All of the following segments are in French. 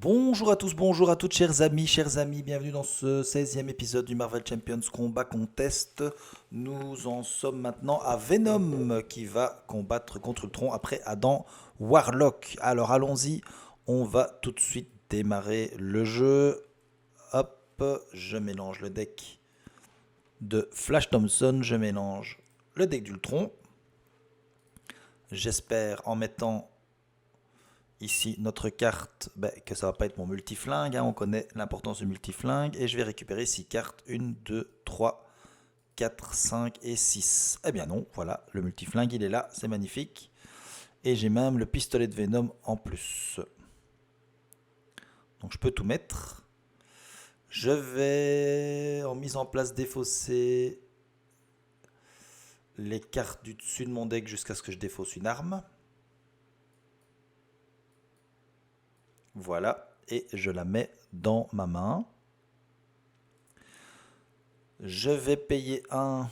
Bonjour à tous, bonjour à toutes, chers amis, bienvenue dans ce 16e épisode du Marvel Champions Combat Contest. Nous en sommes maintenant à Venom qui va combattre contre Ultron après Adam Warlock. Alors allons-y, on va tout de suite démarrer le jeu. Hop, je mélange le deck de Flash Thompson, je mélange le deck d'Ultron. J'espère en mettant ici notre carte, que ça va pas être mon multiflingue, on connaît l'importance du multiflingue, et je vais récupérer 6 cartes, 1, 2, 3, 4, 5 et 6. Eh bien non, voilà, le multiflingue il est là, c'est magnifique, et j'ai même le pistolet de Venom en plus. Donc je peux tout mettre. Je vais, en mise en place, défausser les cartes du dessus de mon deck jusqu'à ce que je défausse une arme. Voilà, et je la mets dans ma main. Je vais payer 1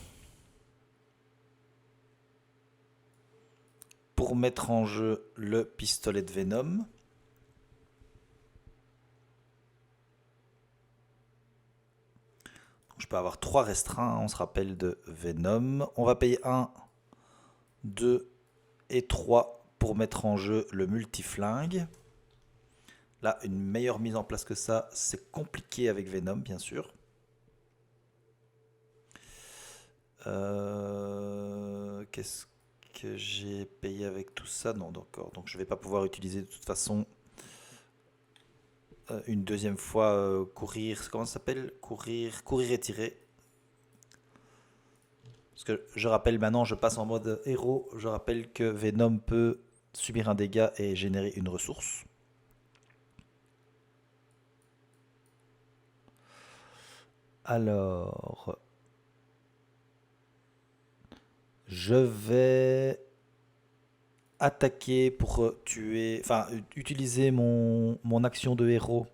pour mettre en jeu le pistolet de Venom. Je peux avoir 3 restreints, on se rappelle de Venom. On va payer 1, 2 et 3 pour mettre en jeu le multiflingue. Là, une meilleure mise en place que ça, c'est compliqué avec Venom, bien sûr. Qu'est-ce que j'ai payé avec tout ça? Non, d'accord. Donc je ne vais pas pouvoir utiliser de toute façon une deuxième fois courir. Comment ça s'appelle? Courir et tirer. Parce que je rappelle maintenant, je passe en mode héros. Je rappelle que Venom peut subir un dégât et générer une ressource. Alors, je vais attaquer pour tuer, enfin utiliser mon action de héros.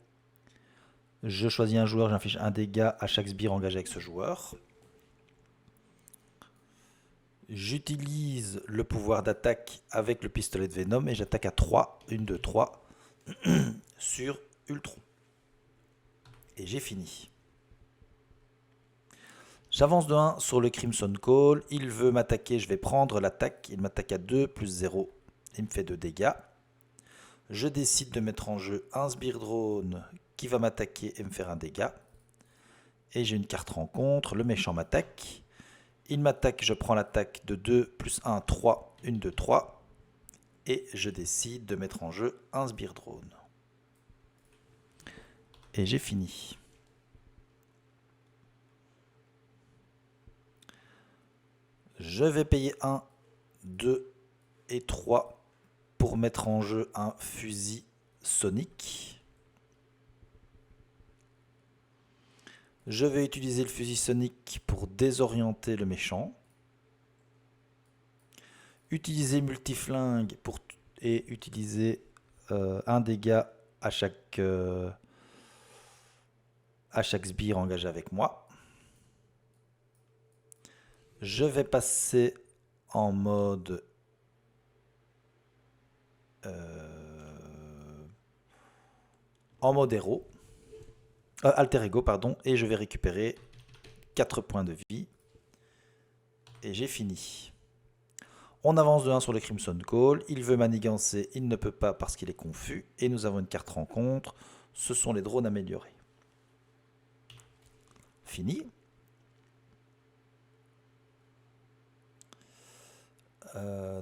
Je choisis un joueur, j'inflige un dégât à chaque sbire engagé avec ce joueur. J'utilise le pouvoir d'attaque avec le pistolet de Venom et j'attaque à 3, 1, 2, 3 sur Ultron. Et j'ai fini. J'avance de 1 sur le Crimson Call. Il veut m'attaquer, je vais prendre l'attaque. Il m'attaque à 2 plus 0. Il me fait 2 dégâts. Je décide de mettre en jeu un Sbire Drone qui va m'attaquer et me faire un dégât. Et j'ai une carte rencontre. Le méchant m'attaque. Il m'attaque, je prends l'attaque de 2 plus 1, 3. 1, 2, 3. Et je décide de mettre en jeu un Sbire Drone. Et j'ai fini. Je vais payer 1, 2 et 3 pour mettre en jeu un fusil sonique. Je vais utiliser le fusil sonique pour désorienter le méchant. Utiliser multiflingue et utiliser un dégât à chaque sbire engagé avec moi. Je vais passer en mode héros, alter ego, pardon, et je vais récupérer 4 points de vie. Et j'ai fini. On avance de 1 sur le Crimson Call. Il veut manigancer, il ne peut pas parce qu'il est confus. Et nous avons une carte rencontre. Ce sont les drones améliorés. Fini.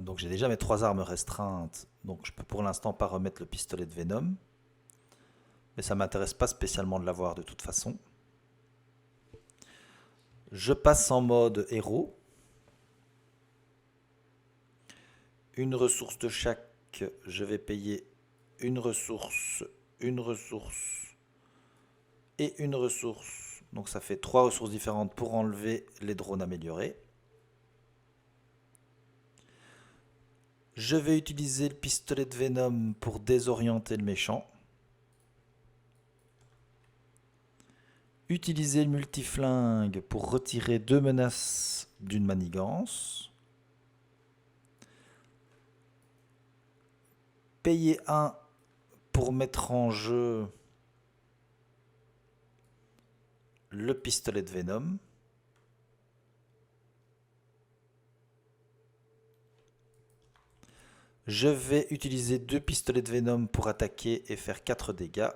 Donc j'ai déjà mes 3 armes restreintes. Donc je peux pour l'instant pas remettre le pistolet de Venom. Mais ça ne m'intéresse pas spécialement de l'avoir de toute façon. Je passe en mode héros. Une ressource de chaque, je vais payer une ressource et une ressource. Donc ça fait 3 ressources différentes pour enlever les drones améliorés. Je vais utiliser le pistolet de Venom pour désorienter le méchant. Utiliser le multiflingue pour retirer 2 menaces d'une manigance. Payer 1 pour mettre en jeu le pistolet de Venom. Je vais utiliser 2 pistolets de Venom pour attaquer et faire 4 dégâts.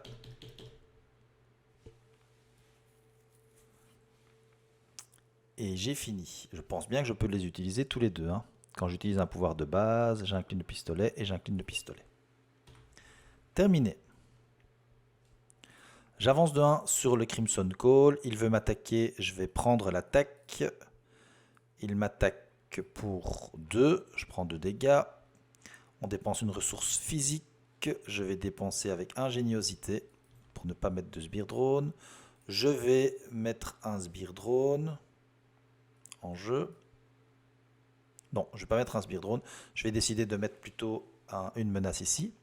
Et j'ai fini. Je pense bien que je peux les utiliser tous les deux. Hein. Quand j'utilise un pouvoir de base, j'incline le pistolet et j'incline le pistolet. Terminé. J'avance de 1 sur le Crimson Call. Il veut m'attaquer. Je vais prendre l'attaque. Il m'attaque pour 2. Je prends 2 dégâts. On dépense une ressource physique. Je vais dépenser avec ingéniosité pour ne pas mettre de sbire drone. Je vais mettre un sbire drone en jeu. Non, je ne vais pas mettre un sbire drone. Je vais décider de mettre plutôt une menace ici.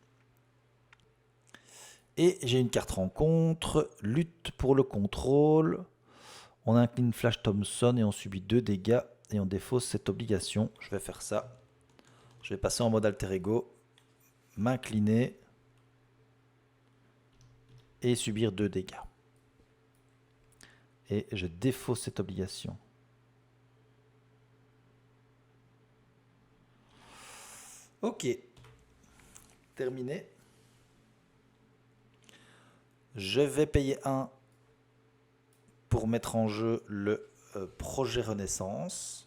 Et j'ai une carte rencontre. Lutte pour le contrôle. On incline Flash Thompson et on subit 2 dégâts. Et on défausse cette obligation. Je vais faire ça. Je vais passer en mode alter ego, m'incliner et subir 2 dégâts. Et je défausse cette obligation. Ok, terminé. Je vais payer 1 pour mettre en jeu le projet Renaissance.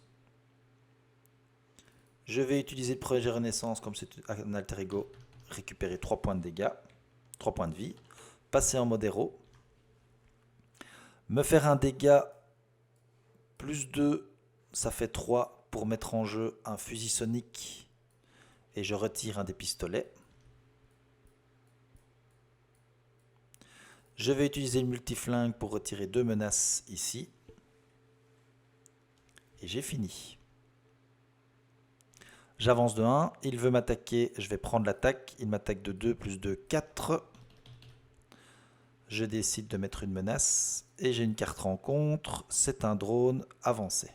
Je vais utiliser le projet Renaissance comme c'est un alter ego, récupérer 3 points de dégâts, 3 points de vie, passer en mode héros, me faire un dégât plus 2, ça fait 3 pour mettre en jeu un fusil sonique et je retire un des pistolets. Je vais utiliser le multiflingue pour retirer 2 menaces ici. Et j'ai fini. J'avance de 1, il veut m'attaquer, je vais prendre l'attaque, il m'attaque de 2 plus 2, 4. Je décide de mettre une menace et j'ai une carte rencontre, c'est un drone avancé.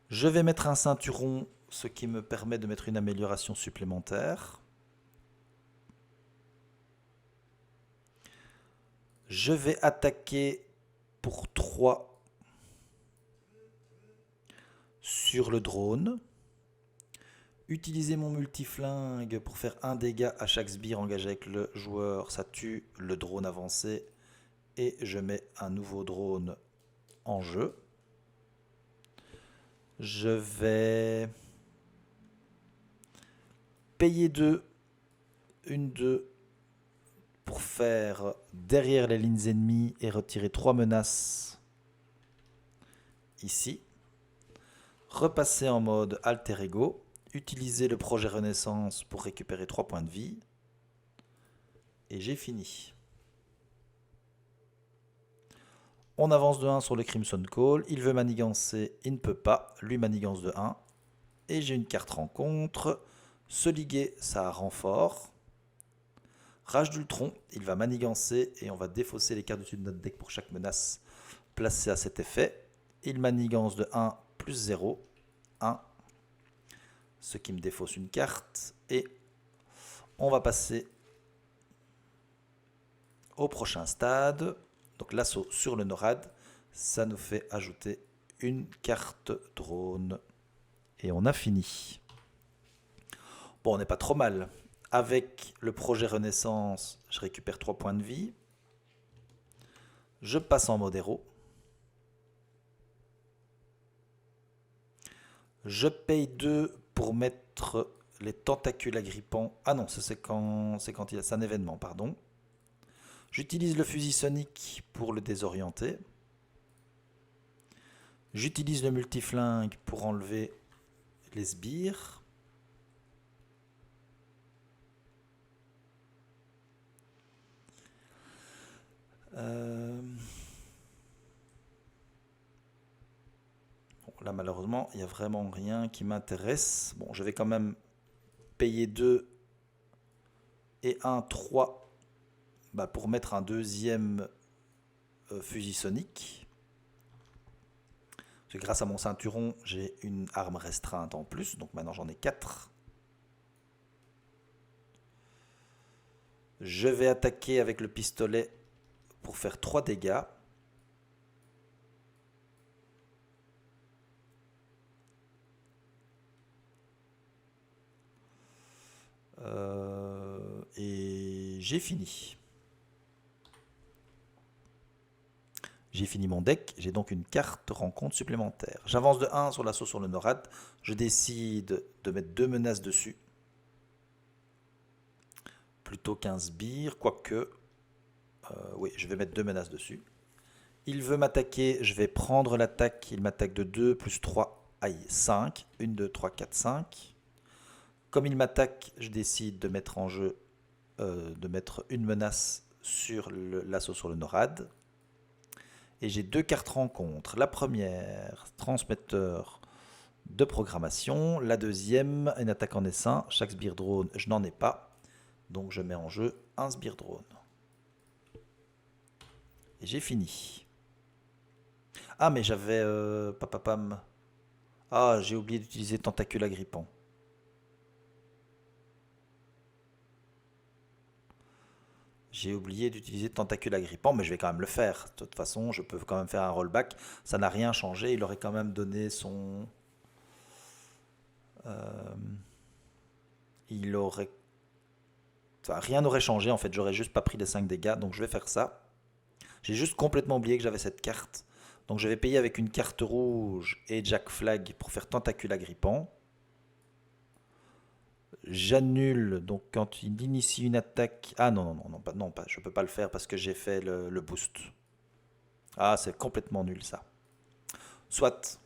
Je vais mettre un ceinturon, ce qui me permet de mettre une amélioration supplémentaire. Je vais attaquer pour 3 sur le drone. Utiliser mon multiflingue pour faire un dégât à chaque sbire engagé avec le joueur. Ça tue le drone avancé. Et je mets un nouveau drone en jeu. Je vais payer 2. Une 2 pour faire derrière les lignes ennemies et retirer 3 menaces ici. Repasser en mode alter ego. Utiliser le projet Renaissance pour récupérer 3 points de vie. Et j'ai fini. On avance de 1 sur le Crimson Call. Il veut manigancer, il ne peut pas. Lui manigance de 1. Et j'ai une carte rencontre. Se liguer, ça renfort. Rage d'Ultron, il va manigancer et on va défausser les cartes dessus de notre deck pour chaque menace placée à cet effet. Il manigance de 1 plus 0, 1. Ce qui me défausse une carte. Et on va passer au prochain stade. Donc l'assaut sur le NORAD, ça nous fait ajouter une carte drone. Et on a fini. Bon, on n'est pas trop mal. Avec le projet Renaissance, je récupère 3 points de vie. Je passe en mode héros. Je paye 2 pour mettre les tentacules agrippants. Ah non, c'est quand il y a un événement, pardon. J'utilise le fusil sonique pour le désorienter. J'utilise le multiflingue pour enlever les sbires. Bon, là malheureusement il n'y a vraiment rien qui m'intéresse. Bon, je vais quand même payer 2 et 1, 3 pour mettre un deuxième fusil sonique. Parce que grâce à mon ceinturon, j'ai une arme restreinte en plus. Donc maintenant j'en ai 4. Je vais attaquer avec le pistolet pour faire 3 dégâts. Et j'ai fini. J'ai fini mon deck, j'ai donc une carte rencontre supplémentaire. J'avance de 1 sur l'assaut sur le NORAD. Je décide de mettre 2 menaces dessus. Plutôt qu'un sbire, quoique... oui, je vais mettre 2 menaces dessus. Il veut m'attaquer, je vais prendre l'attaque. Il m'attaque de 2 plus 3, aïe, 5. 1, 2, 3, 4, 5. Comme il m'attaque, je décide de mettre en jeu, de mettre une menace sur l'assaut sur le NORAD. Et j'ai 2 cartes rencontre. La première, transmetteur de programmation. La deuxième, une attaque en essaim. Chaque sbire drone, je n'en ai pas. Donc je mets en jeu un sbire drone. Et j'ai fini. Ah, mais j'avais... papapam. Ah, j'ai oublié d'utiliser tentacule agrippant. J'ai oublié d'utiliser tentacule agrippant, mais je vais quand même le faire. De toute façon, je peux quand même faire un rollback. Ça n'a rien changé. Il aurait quand même donné son... il aurait... Enfin, rien n'aurait changé en fait. J'aurais juste pas pris les 5 dégâts. Donc je vais faire ça. J'ai juste complètement oublié que j'avais cette carte. Donc je vais payer avec une carte rouge et Jack Flag pour faire tentacule agrippant. J'annule, donc quand il initie une attaque... Ah non, non, non, non, pas, non pas, je peux pas le faire parce que j'ai fait le boost. Ah, c'est complètement nul ça. Soit,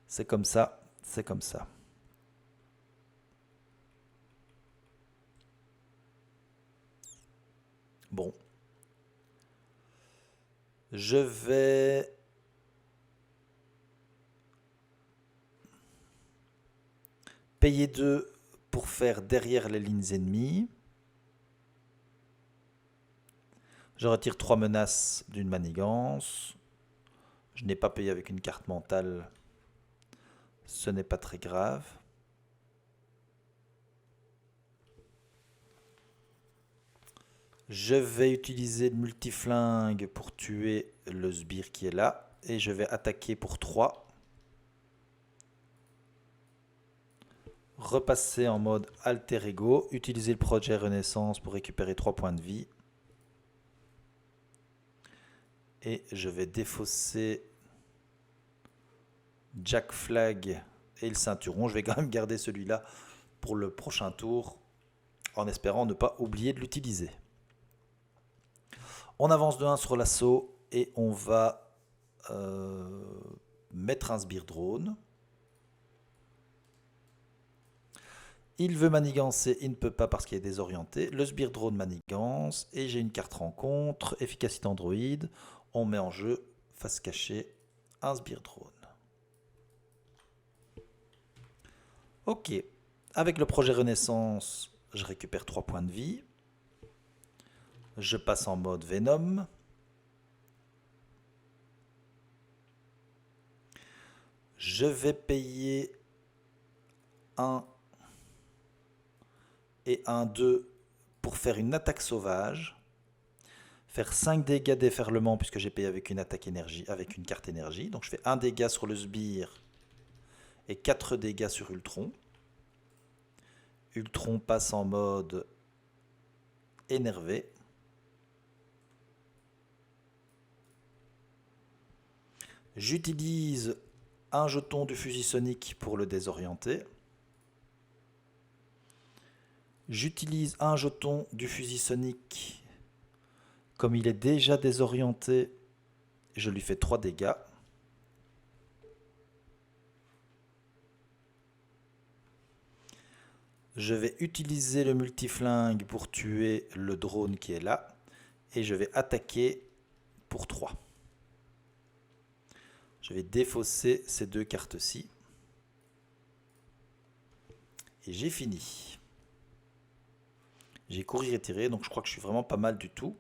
c'est comme ça, c'est comme ça. Bon. Je vais... payer 2 pour faire derrière les lignes ennemies. Je retire 3 menaces d'une manigance. Je n'ai pas payé avec une carte mentale. Ce n'est pas très grave. Je vais utiliser le multiflingue pour tuer le sbire qui est là. Et je vais attaquer pour 3. Repasser en mode alter ego. Utiliser le projet renaissance pour récupérer 3 points de vie. Et je vais défausser Jack Flag et le ceinturon. Je vais quand même garder celui-là pour le prochain tour, en espérant ne pas oublier de l'utiliser. On avance de 1 sur l'assaut et on va mettre un sbire drone. Il veut manigancer, il ne peut pas parce qu'il est désorienté. Le sbire drone manigance et j'ai une carte rencontre, efficacité android. On met en jeu, face cachée, un sbire drone. Ok, avec le projet Renaissance, je récupère 3 points de vie. Je passe en mode Venom. Je vais payer 1 et 1, 2 pour faire une attaque sauvage. Faire 5 dégâts d'efferlement puisque j'ai payé avec une attaque énergie, avec une carte énergie. Donc je fais 1 dégât sur le sbire et 4 dégâts sur Ultron. Ultron passe en mode énervé. J'utilise un jeton du fusil sonique pour le désorienter. J'utilise un jeton du fusil sonique. Comme il est déjà désorienté, je lui fais 3 dégâts. Je vais utiliser le multiflingue pour tuer le drone qui est là. Et je vais attaquer pour 3. Je vais défausser ces 2 cartes-ci. Et j'ai fini. J'ai couru et tiré, donc je crois que je suis vraiment pas mal du tout.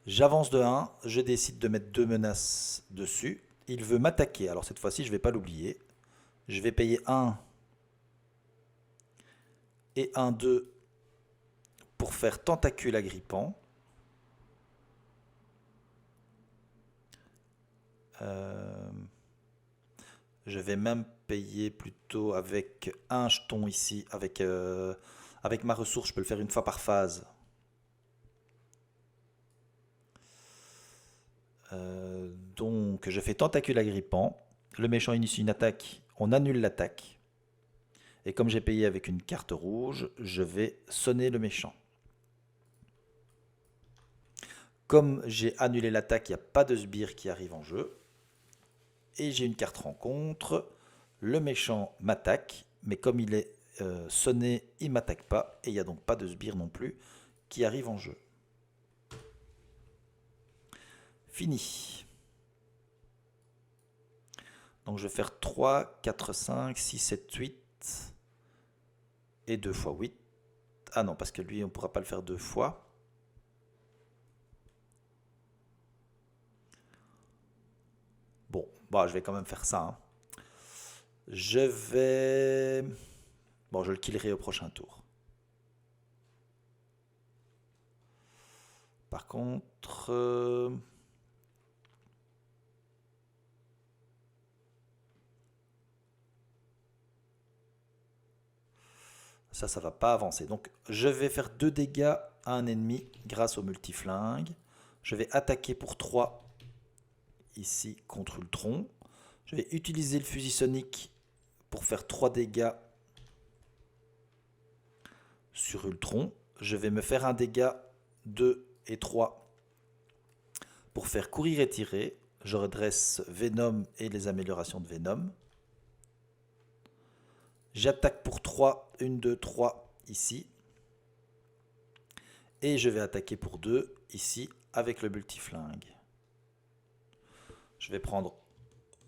J'avance de 1, je décide de mettre 2 menaces dessus. Il veut m'attaquer, alors cette fois-ci je ne vais pas l'oublier. Je vais payer 1 et 1, 2 pour faire tentacule agrippant. Je vais même payer plutôt avec un jeton ici. Avec ma ressource, je peux le faire une fois par phase. Donc je fais tentacule agrippant. Le méchant initie une attaque. On annule l'attaque. Et comme j'ai payé avec une carte rouge, je vais sonner le méchant. Comme j'ai annulé l'attaque, il n'y a pas de sbire qui arrive en jeu. Et j'ai une carte rencontre. Le méchant m'attaque, mais comme il est sonné, il ne m'attaque pas. Et il n'y a donc pas de sbire non plus qui arrive en jeu. Fini. Donc je vais faire 3, 4, 5, 6, 7, 8. Et 2 fois 8. Ah non, parce que lui, on ne pourra pas le faire 2 fois. Bon, bah, je vais quand même faire ça. Hein. Je vais... Bon, je le killerai au prochain tour. Par contre... Ça va pas avancer. Donc, je vais faire 2 dégâts à un ennemi grâce au multiflingue. Je vais attaquer pour 3 ici contre Ultron. Je vais utiliser le fusil sonique pour faire 3 dégâts sur Ultron. Je vais me faire un dégât 2 et 3 pour faire courir et tirer. Je redresse Venom et les améliorations de Venom. J'attaque pour 3, 1, 2, 3 ici. Et je vais attaquer pour 2 ici avec le multiflingue. Je vais prendre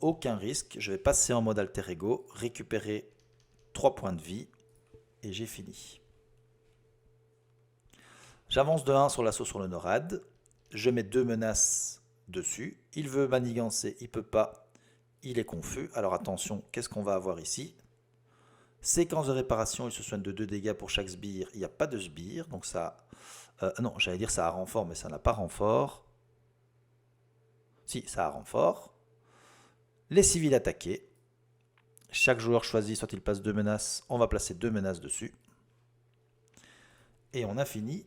aucun risque. Je vais passer en mode alter ego, récupérer 3 points de vie et j'ai fini. J'avance de 1 sur l'assaut sur le NORAD. Je mets 2 menaces dessus. Il veut manigancer, il ne peut pas. Il est confus. Alors attention, qu'est-ce qu'on va avoir ici? Séquence de réparation, il se soigne de 2 dégâts pour chaque sbire. Il n'y a pas de sbire, donc ça... non, j'allais dire ça a renfort, mais ça n'a pas renfort. Si, ça a renfort. Les civils attaqués. Chaque joueur choisit, soit il passe 2 menaces, on va placer 2 menaces dessus. Et on a fini.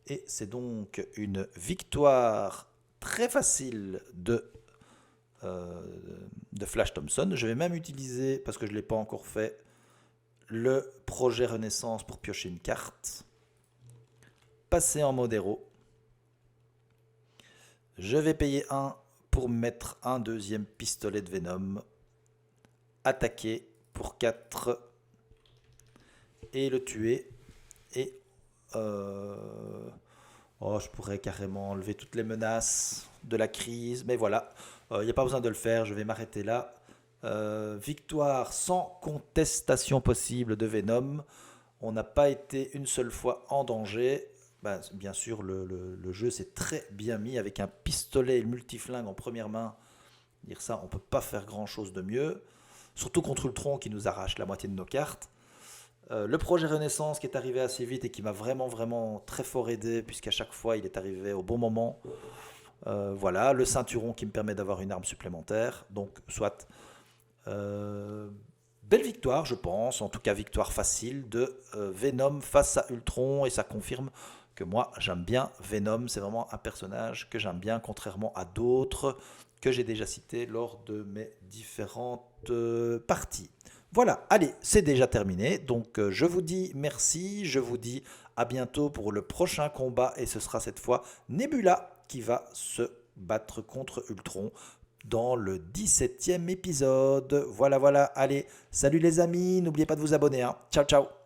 Et c'est donc une victoire très facile de Flash Thompson. Je vais même utiliser, parce que je ne l'ai pas encore fait, le projet Renaissance pour piocher une carte. Passer en mode héros. Je vais payer 1 pour mettre un deuxième pistolet de Venom. Attaquer pour 4 et le tuer. Et je pourrais carrément enlever toutes les menaces de la crise, mais voilà, il n'y a pas besoin de le faire, je vais m'arrêter là. Victoire sans contestation possible de Venom. On n'a pas été une seule fois en danger. Bien sûr, le jeu s'est très bien mis avec un pistolet et le multiflingue en première main. Dire ça, on ne peut pas faire grand chose de mieux. Surtout contre Ultron qui nous arrache la moitié de nos cartes. Le projet Renaissance qui est arrivé assez vite et qui m'a vraiment très fort aidé, puisqu'à chaque fois il est arrivé au bon moment. Voilà, le ceinturon qui me permet d'avoir une arme supplémentaire. Donc, soit. Belle victoire, je pense. En tout cas, victoire facile de Venom face à Ultron. Et ça confirme que moi, j'aime bien Venom. C'est vraiment un personnage que j'aime bien, contrairement à d'autres que j'ai déjà cités lors de mes différentes parties. Voilà, allez, c'est déjà terminé. Donc, je vous dis merci. Je vous dis à bientôt pour le prochain combat. Et ce sera cette fois Nebula qui va se battre contre Ultron dans le 17e épisode. Voilà, allez, salut les amis, n'oubliez pas de vous abonner. Hein. Ciao, ciao.